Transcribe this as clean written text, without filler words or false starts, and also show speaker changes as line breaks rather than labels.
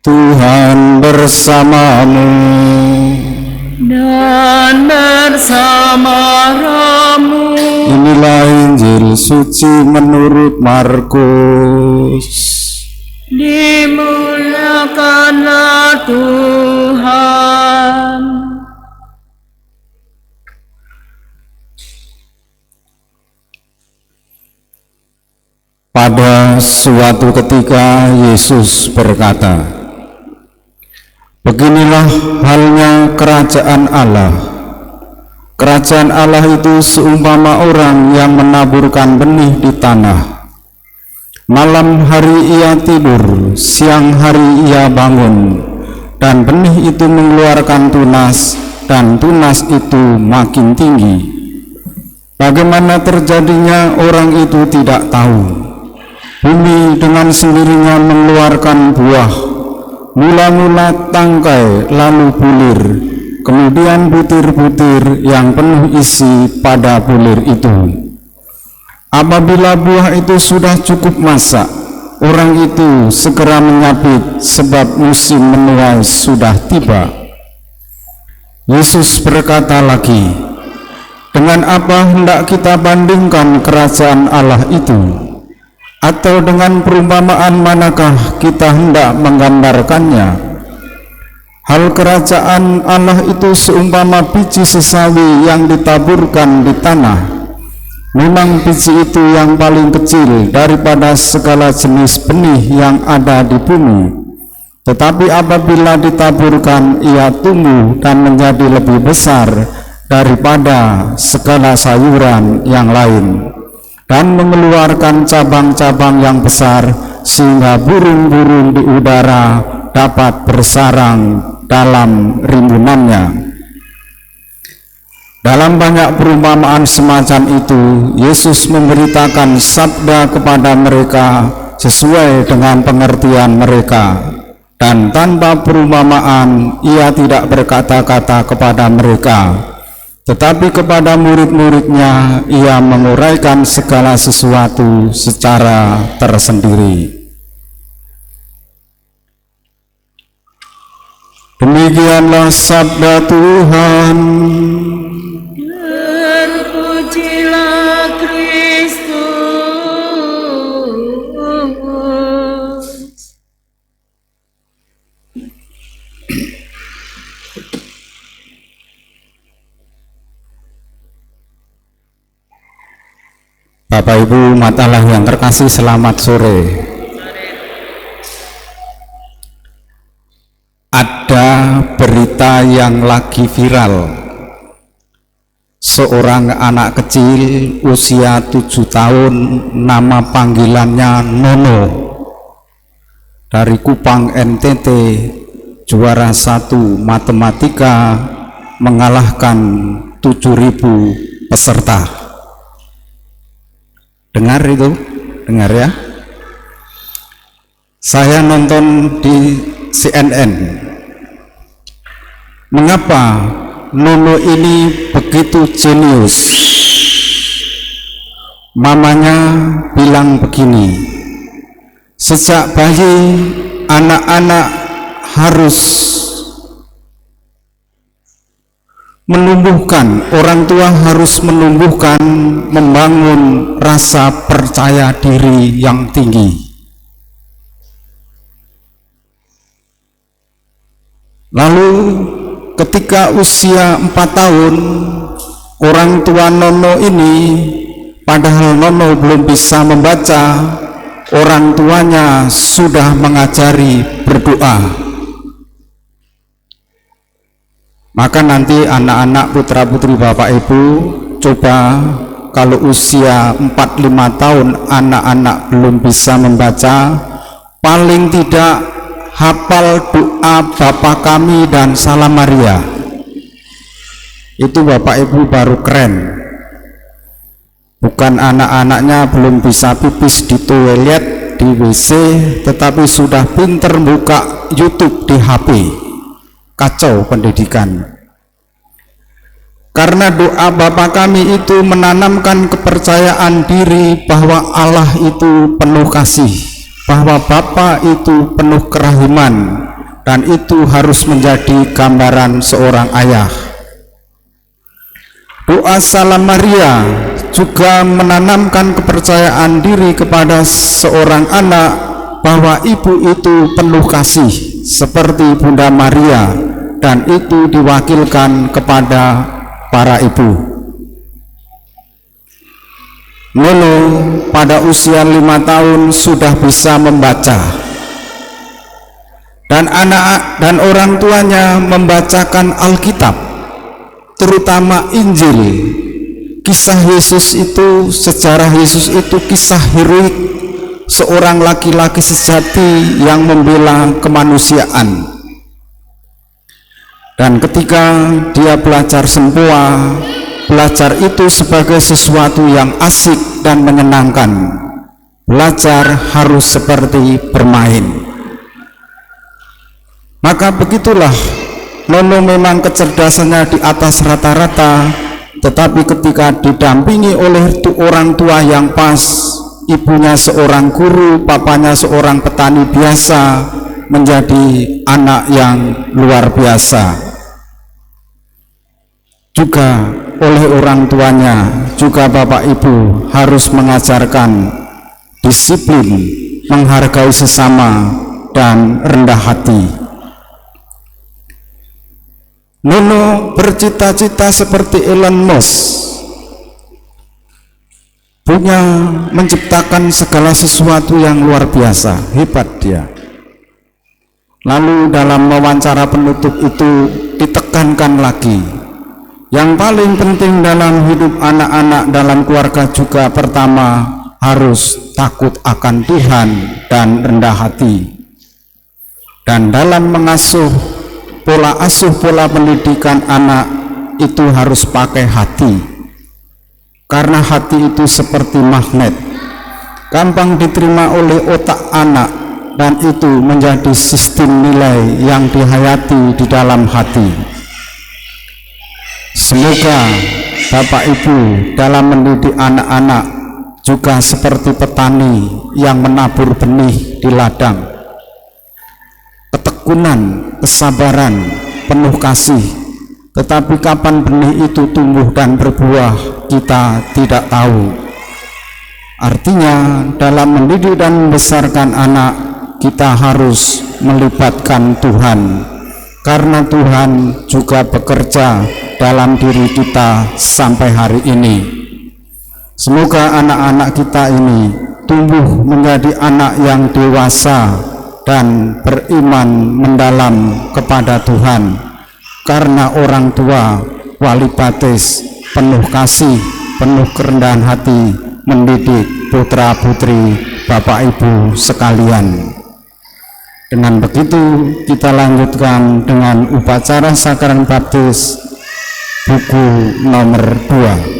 Tuhan bersamamu
dan bersama rohmu.
Inilah Injil suci menurut Markus.
Dimuliakanlah Tuhan.
Pada suatu ketika Yesus berkata, "Beginilah halnya kerajaan Allah. Kerajaan Allah itu seumpama orang yang menaburkan benih di tanah. Malam hari ia tidur, siang hari ia bangun, dan benih itu mengeluarkan tunas, dan tunas itu makin tinggi. Bagaimana terjadinya orang itu tidak tahu. Bumi dengan sendirinya mengeluarkan buah, mula-mula tangkai, lalu bulir, kemudian butir-butir yang penuh isi pada bulir itu. Apabila buah itu sudah cukup masak, orang itu segera menyabit sebab musim menuai sudah tiba." Yesus berkata lagi, "Dengan apa hendak kita bandingkan kerajaan Allah itu? Atau dengan perumpamaan manakah kita hendak menggambarkannya? Hal kerajaan Allah itu seumpama biji sesawi yang ditaburkan di tanah. Memang biji itu yang paling kecil daripada segala jenis benih yang ada di bumi. Tetapi apabila ditaburkan, ia tumbuh dan menjadi lebih besar daripada segala sayuran yang lain, dan mengeluarkan cabang-cabang yang besar, sehingga burung-burung di udara dapat bersarang dalam rimbunannya." Dalam banyak perumpamaan semacam itu, Yesus memberitakan sabda kepada mereka sesuai dengan pengertian mereka, dan tanpa perumpamaan ia tidak berkata-kata kepada mereka, tetapi kepada murid-muridnya ia menguraikan segala sesuatu secara tersendiri. Demikianlah sabda Tuhan.
Terpujilah Kristus.
Bapak Ibu umat Allah yang terkasih, selamat sore. Ada berita yang lagi viral. Seorang anak kecil usia 7 tahun, nama panggilannya Nono, dari Kupang NTT, juara 1 matematika, mengalahkan 7.000 peserta. Dengar itu? Dengar ya? Saya nonton di CNN. Mengapa Nono ini begitu jenius? Mamanya bilang begini, sejak bayi anak-anak harus menumbuhkan, orang tua harus menumbuhkan, membangun rasa percaya diri yang tinggi. Lalu ketika usia 4 tahun, orang tua Nono ini, padahal Nono belum bisa membaca, orang tuanya sudah mengajari berdoa. Maka nanti anak-anak putra-putri Bapak Ibu, coba kalau usia 4-5 tahun anak-anak belum bisa membaca, paling tidak hafal doa Bapa Kami dan Salam Maria. Itu Bapak Ibu baru keren. Bukan anak-anaknya belum bisa pipis di toilet, di WC, tetapi sudah pinter buka YouTube di HP. Kacau pendidikan. Karena doa Bapa Kami itu menanamkan kepercayaan diri bahwa Allah itu penuh kasih, bahwa Bapa itu penuh kerahiman, dan itu harus menjadi gambaran seorang ayah. Doa Salam Maria juga menanamkan kepercayaan diri kepada seorang anak bahwa ibu itu penuh kasih seperti Bunda Maria, dan itu diwakilkan kepada para ibu. Nono pada usia 5 tahun sudah bisa membaca, dan anak dan orang tuanya membacakan Alkitab, terutama Injil. Kisah Yesus itu, sejarah Yesus itu kisah heroik seorang laki-laki sejati yang membela kemanusiaan. Dan ketika dia belajar sempoa, belajar itu sebagai sesuatu yang asik dan menyenangkan. Belajar harus seperti bermain. Maka begitulah, Nono memang kecerdasannya di atas rata-rata, tetapi ketika didampingi oleh orang tua yang pas, ibunya seorang guru, papanya seorang petani biasa, menjadi anak yang luar biasa. Juga oleh orang tuanya, juga bapak ibu harus mengajarkan disiplin, menghargai sesama, dan rendah hati. Nono bercita-cita seperti Elon Musk, punya menciptakan segala sesuatu yang luar biasa, hebat dia. Lalu dalam wawancara penutup itu ditekankan lagi, yang paling penting dalam hidup anak-anak dalam keluarga juga pertama harus takut akan Tuhan dan rendah hati. Dan dalam mengasuh, pola asuh, pola pendidikan anak itu harus pakai hati, karena hati itu seperti magnet, gampang diterima oleh otak anak, dan itu menjadi sistem nilai yang dihayati di dalam hati. Semoga Bapak Ibu dalam mendidik anak-anak juga seperti petani yang menabur benih di ladang. Ketekunan, kesabaran, penuh kasih, tetapi kapan benih itu tumbuh dan berbuah kita tidak tahu. Artinya dalam mendidik dan membesarkan anak, kita harus melibatkan Tuhan, karena Tuhan juga bekerja dalam diri kita sampai hari ini. Semoga anak-anak kita ini tumbuh menjadi anak yang dewasa dan beriman mendalam kepada Tuhan, karena orang tua wali batis penuh kasih, penuh kerendahan hati mendidik putra putri Bapak Ibu sekalian. Dengan begitu kita lanjutkan dengan upacara sakaran baptis buku nomor 2.